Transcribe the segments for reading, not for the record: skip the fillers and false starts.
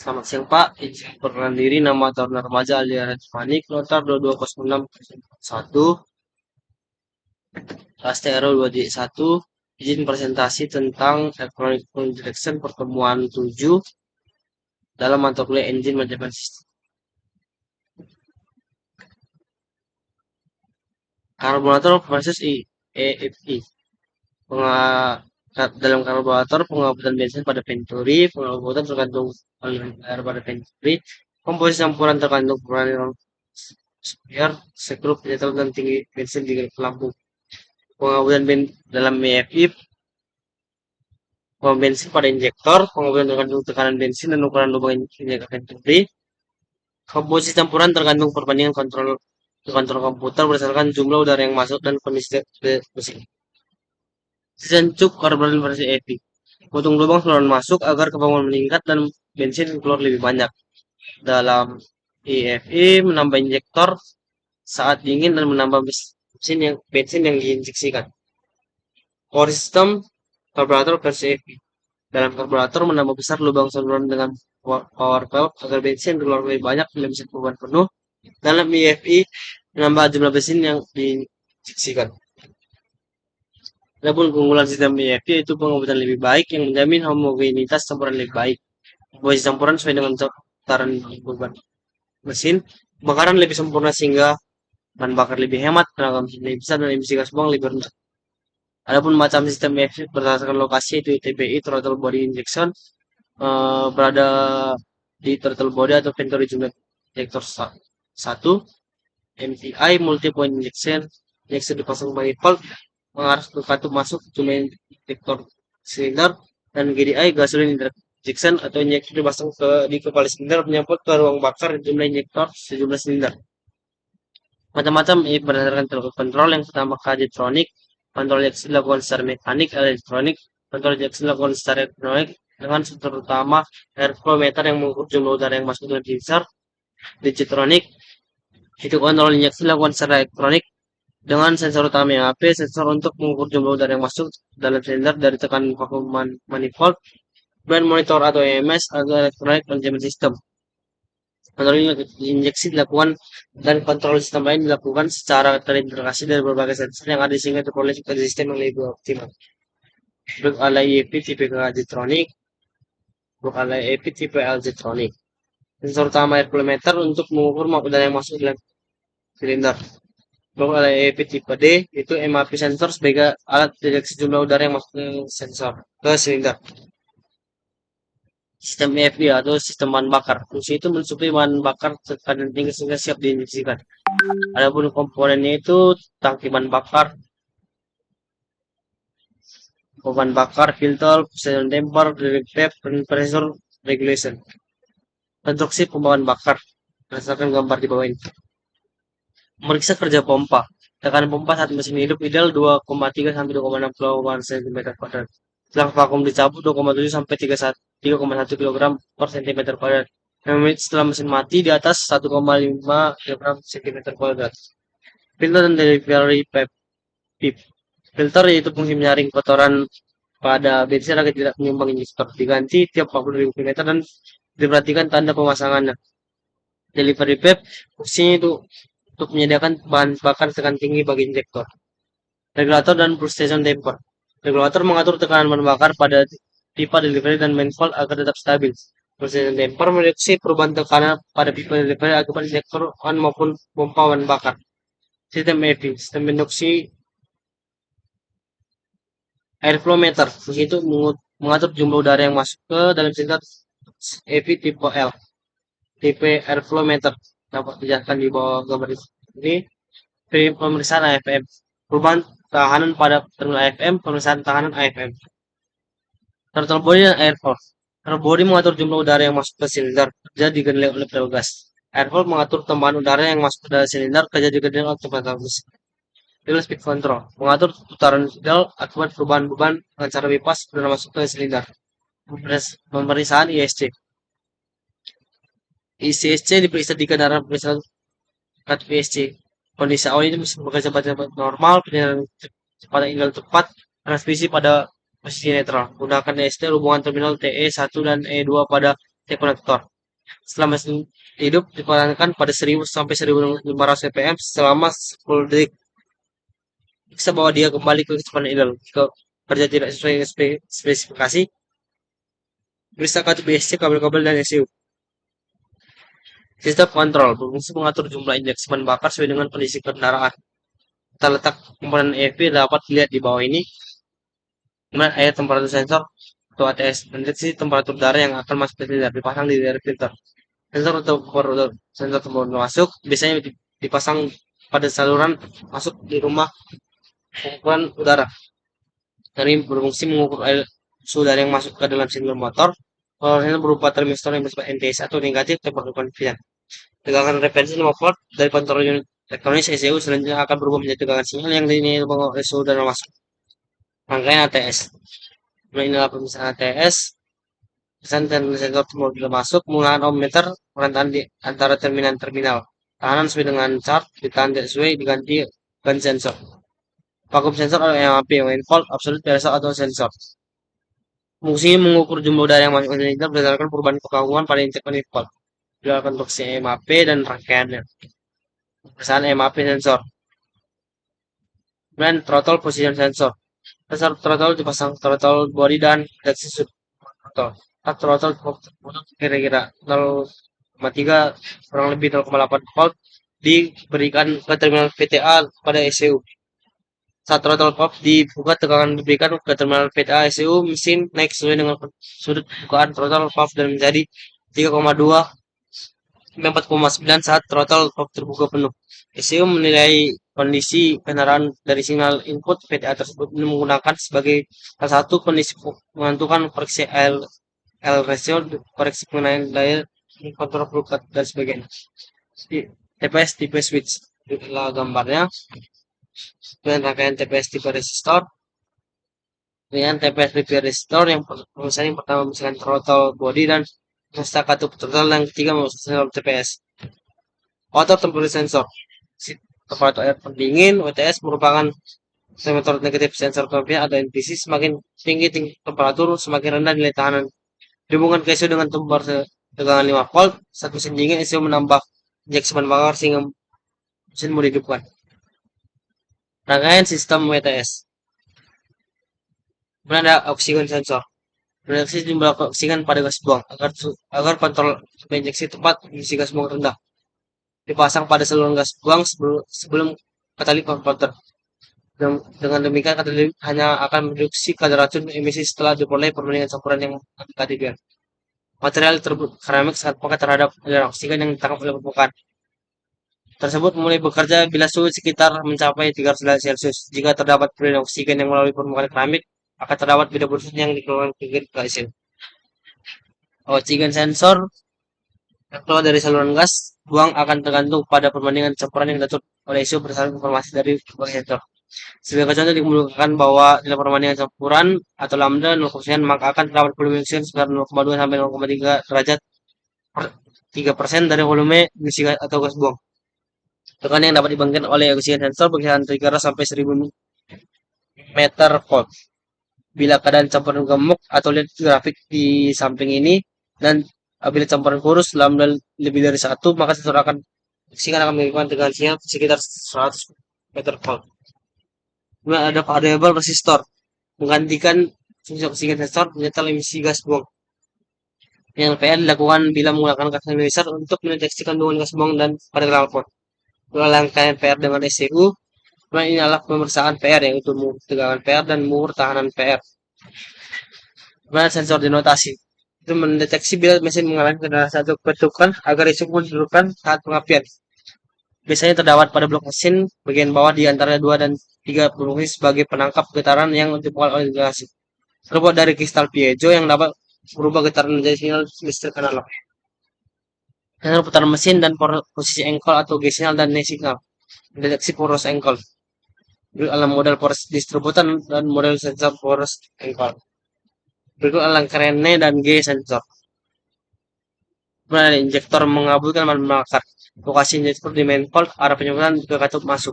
Selamat siang Pak, izin perkenalan diri nama Taruna Remaja Aliara Panik, notar 2206 kelas TRO 2J1, izin presentasi tentang Electronic Direction pertemuan 7 dalam mata kuliah Engine Management System. Karburator versus EFI. Dalam karburator, pengabutan bensin pada venturi, pengabutan tergantung aliran air pada venturi, komposisi campuran tergantung peran supplier, sekrup, penyetral, dan tinggi bensin di pelampung. Pengabutan dalam EFI, pom bensin pada injektor, pengabutan tergantung tekanan bensin dan ukuran lubang injektor venturi. Komposisi campuran tergantung perbandingan kontrol komputer berdasarkan jumlah udara yang masuk dan kondisi mesin. Sistem cup karburator versi EFI. Potong lubang saluran masuk agar kebangunan meningkat dan bensin keluar lebih banyak. Dalam EFI menambah injektor saat dingin dan menambah bensin yang diinjeksikan. Core system karburator versi EFI. Dalam karburator menambah besar lubang saluran dengan power valve agar bensin keluar lebih banyak dalam mesin beban penuh. Dalam EFI menambah jumlah bensin yang diinjeksikan. Adapun keunggulan sistem EFI itu pengobotan lebih baik yang menjamin homogenitas campuran lebih baik. Komposisi campuran sesuai dengan tataran beban mesin, pembakaran lebih sempurna sehingga bahan bakar lebih hemat, tenaga mesin lebih besar, dan emisi gas buang lebih rendah. Adapun macam sistem EFI berdasarkan lokasi itu TBI throttle body injection berada di throttle body atau venturi jumlah injektor 1, MPI multi point injection dipasang manifold mengarah ke katup masuk jumlah injektor silinder, dan GDI gasoline injection atau injektor dipasang di kepala silinder menyangkut ke ruang bakar jumlah injektor sejumlah silinder. Macam-macam berdasarkan kontrol. Yang pertama K-Jetronic, kontrol injeksi dilakukan secara mekanik, elektronik, kontrol injeksi dilakukan secara elektronik dengan sensor utama airflow meter yang mengukur jumlah udara yang masuk dengan sensor. Digitronic itu kontrol injeksi dilakukan secara elektronik dengan sensor utama yang AP, sensor untuk mengukur jumlah udara yang masuk dalam silinder dari tekanan vakum manifold, dan monitor atau EMS atau electronic management system. Kontrol injeksi dilakukan dan kontrol sistem lain dilakukan secara terintegrasi dari berbagai sensor yang ada sehingga diperoleh sistem yang lebih optimal. Blok ala EFI tipe K-Jetronic, blok ala EFI tipe L-Jetronic. Sensor utama air flow meter untuk mengukur udara yang masuk dalam silinder. Blok ala EFI tipe D itu MAP sensor sebagai alat deteksi jumlah udara yang masuk ke silinder. Sistem EFD atau sistem bahan bakar. Fungsi itu mensuplai bahan bakar tekanan tinggi sehingga siap diinjeksikan. Adapun komponennya itu tangki bahan bakar, filter, precision damper, tape, dan pressure regulation. Konstruksi pembawaan bakar berdasarkan gambar di bawah ini. Memeriksa kerja pompa. Tekanan pompa saat mesin hidup ideal 2,3 sampai 2,6 kg/cm². Setelah vakum dicabut 2,7 sampai 3,1 kg per cm². Setelah mesin mati di atas 1,5 kg cm². Filter dan delivery pipe. Filter yaitu fungsi menyaring kotoran pada bensin agar tidak menyumbang injektor. Diganti tiap 40.000 km dan diperhatikan tanda pemasangannya. Delivery pipe fungsinya itu untuk menyediakan bahan bakar tekan tinggi bagi injektor. Regulator dan precision damper. Regulator mengatur tekanan bahan bakar pada pipa delivery dan manifold agar tetap stabil. Precision damper mereduksi perubahan tekanan pada pipa delivery akibat injektor maupun pompa bahan bakar. Sistem EFI, sistem induksi airflow meter. Fungsi itu mengatur jumlah udara yang masuk ke dalam silinder EFI tipe L. Tipe airflow meter dapat dijelaskan di bawah gambar ini. Pemeriksaan AFM. Perubahan tahanan pada terminal AFM, pemeriksaan tahanan AFM. Throttle body dan air valve. Throttle body mengatur jumlah udara yang masuk ke silinder, kerja digendalikan oleh pedal gas. Air valve mengatur tambahan udara yang masuk ke dalam silinder, kerja digendalikan oleh pedal mesin. Idle speed control mengatur putaran idle akibat perubahan beban dengan cara bebas udara masuk ke silinder. Pemeriksaan ISC. ICSC diperiksa di kendaraan pemeriksaan ISC. Kondisi awal ini bekerja pada normal, penyaringan pada ideal tepat, transmisi pada posisi netral. Gunakan ST hubungan terminal TE1 dan E2 pada T konektor. Setelah mesin hidup dipadankan pada 1000 sampai 1500 fpm selama 10 detik. Bisa bawa dia kembali ke kecepatan ideal. Jika kerja tidak sesuai spesifikasi, bisa cut BSC kabel-kabel dan ECU. Sistem kontrol berfungsi mengatur jumlah injeksi bahan bakar sesuai dengan kondisi kendaraan. Kita letak komponen EV dapat dilihat di bawah ini. Kemudian air temperatur sensor atau ATS, mendeteksi temperatur darah yang akan masuk ke silinder, dipasang di daerah filter. Sensor temperatur masuk biasanya dipasang pada saluran masuk di rumah pengukuran udara. Ini berfungsi mengukur air suhu udara yang masuk ke dalam silinder motor. Kalau berupa termistor yang bersifat NTS atau negatif temperatur konfidan. Tegangan referensi 5 volt dari kontrol unit elektronis ECU selanjutnya akan berubah menjadi tegangan sinyal yang dinilai oleh suhu udara masuk. Rangkaian ATS. Nah, inilah pemisahan ATS. Pesan dan sensor mobil masuk menggunakan ohmmeter perantaraan di antara terminal. Tahanan sesuai dengan chart, ditahan tidak sesuai diganti ban sensor. Vakum sensor atau MAP, main volt, absolute pressure atau sensor. Fungsinya mengukur jumlah udara yang masuk ke silinder berdasarkan perubahan kevakuman pada intake manifold. Dilakukan untuk MAP dan rangkaiannya. Pesan MAP sensor. Kemudian throttle position sensor. Sensor throttle dipasang throttle body dan deteksi throttle. Throttle kira-kira 0,3 kurang lebih 0,8 volt diberikan ke terminal VTA pada ECU. Saat throttle pop dibuka, tegangan diberikan ke terminal VTA ECU, mesin naik sesuai dengan sudut bukaan throttle pop dan menjadi 3,2 sampai 4,9 saat throttle pop terbuka penuh. ECU menilai kondisi kendaraan dari sinyal input VTA tersebut menggunakan sebagai salah satu kondisi menentukan koreksi L ratio, koreksi pengenaan daya, kontrol perukat dan sebagainya. TPS tipe switch, inilah gambarnya. Kemudian rangkaian TPS tipe resistor. Kemudian TPS tipe resistor yang pertama misalkan throttle body dan mesta katup throttle, yang ketiga sensor TPS. Auto temperature sensor. Temperatur air pendingin WTS merupakan temperatur negatif sensor kemudian ada NTC. Semakin tinggi temperatur semakin rendah nilai tahanan. Dihubungkan ke ECU dengan tegangan 5 volt, saat mesin dingin ECU menambah injeksi bahan bakar sehingga mesin mudah dihidupkan. Rangkaian sistem WTS. Kemudian ada oksigen sensor. Reduksi jumlah oksigen pada gas buang agar kontrol injeksi tepat isi gas buang rendah. Dipasang pada saluran gas buang sebelum katalis converter. Dengan demikian katalis hanya akan mereduksi kadar racun emisi setelah dimulai perbandingan campuran yang mendekati. Material tersebut keramik sangat peka terhadap aliran oksigen yang ditangkap oleh permukaan tersebut mulai bekerja bila suhu sekitar mencapai 300 derajat Celcius. Jika terdapat perbedaan oksigen yang melalui permukaan keramik, akan terdapat beda berusung yang dikeluarkan ke hasil. Oksigen sensor yang keluar dari saluran gas buang akan tergantung pada perbandingan campuran yang diatur oleh ECU berdasarkan informasi dari berbagai sensor. Sebagai contoh dikemukakan bahwa dalam perbandingan campuran atau lambda 0%, maka akan terdapat volume oksigen sekitar 0,2 sampai 0,3 derajat per 3% dari volume emisi atau gas buang. Tekanan yang dapat dibangkitkan oleh oksigen sensor berkisar 300 sampai 1000 meter volt. Bila keadaan campuran gemuk atau lihat grafik di samping ini, dan apabila campuran kurus lambda lebih dari 1, maka sensor oksigen akan mengirimkan tegangan sinyal sekitar 100 meter volt. Kemudian ada variabel resistor menggantikan fungsi oksigen sensor menyetel emisi gas buang. Yang PR dilakukan bila menggunakan katalisator untuk mendeteksi kandungan gas buang dan pada knalpot. Rangkaian PR dengan ECU. Kemudian ini adalah pemeriksaan PR, yaitu mengukur tegangan PR dan mengukur tahanan PR. Kemudian sensor denotasi itu mendeteksi bila mesin mengalami kendala satu ketukan agar ECU didudukkan saat pengapian. Biasanya terdapat pada blok mesin bagian bawah di antara 2 dan 3 berfungsi sebagai penangkap getaran yang dipukul oleh generasi. Terbuat dari kristal piezo yang dapat berubah getaran menjadi sinyal listrik analog. Sensor putaran mesin dan posisi engkol atau G sinyal dan N signal. Mendeteksi poros engkol. Dalam model poros distributor dan model sensor poros engkol. Berikut rangkaian N dan G sensor. Kemudian injektor mengabulkan bahan bakar. Lokasi injektor di manifold, arah penyemprotan ke katup masuk.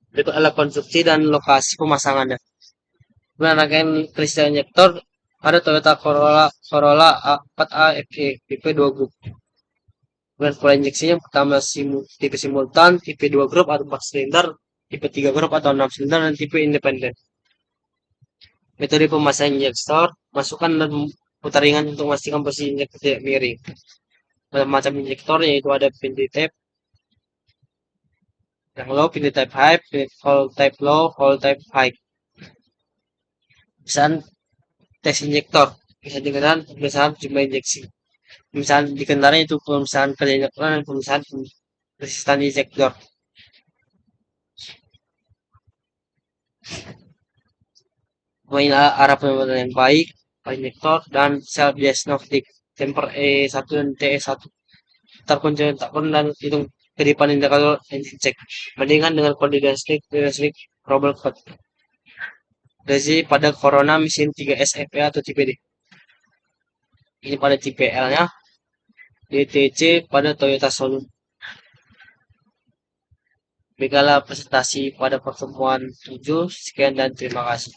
Berikut adalah konstruksi dan lokasi pemasangannya. Kemudian rangkaian kristal injektor Ada Toyota Corolla A4A FE tipe 2 grup. Kemudian pola injeksinya pertama tipe simultan, tipe 2 grup atau 4 silinder, tipe 3 grup atau 6 silinder, dan tipe independen. Metode pemasangan injektor, masukkan dan putar ringan untuk memastikan posisi injektor tidak miring. Macam injektor yaitu ada pindy tape yang low, pindy type high, hold type low, hold type high. Misalnya tes injektor, bisa digunakan pemeriksaan jumlah injeksi. Misalnya di kendaraan itu pemeriksaan kerja injektor dan pemeriksaan resistan injektor. Arah pembuatan yang baik, injektor, dan self diagnostic temper E1 dan TE1. Terkunci tak pun dan hitung kedipan indikator engine check. Bandingkan dengan kode diagnostik trouble code. Resi pada Corona mesin 3S FE atau tipe D. Ini pada tipe L-nya. DTC pada Toyota Saloon. Demikianlah presentasi pada pertemuan 7. Sekian dan terima kasih.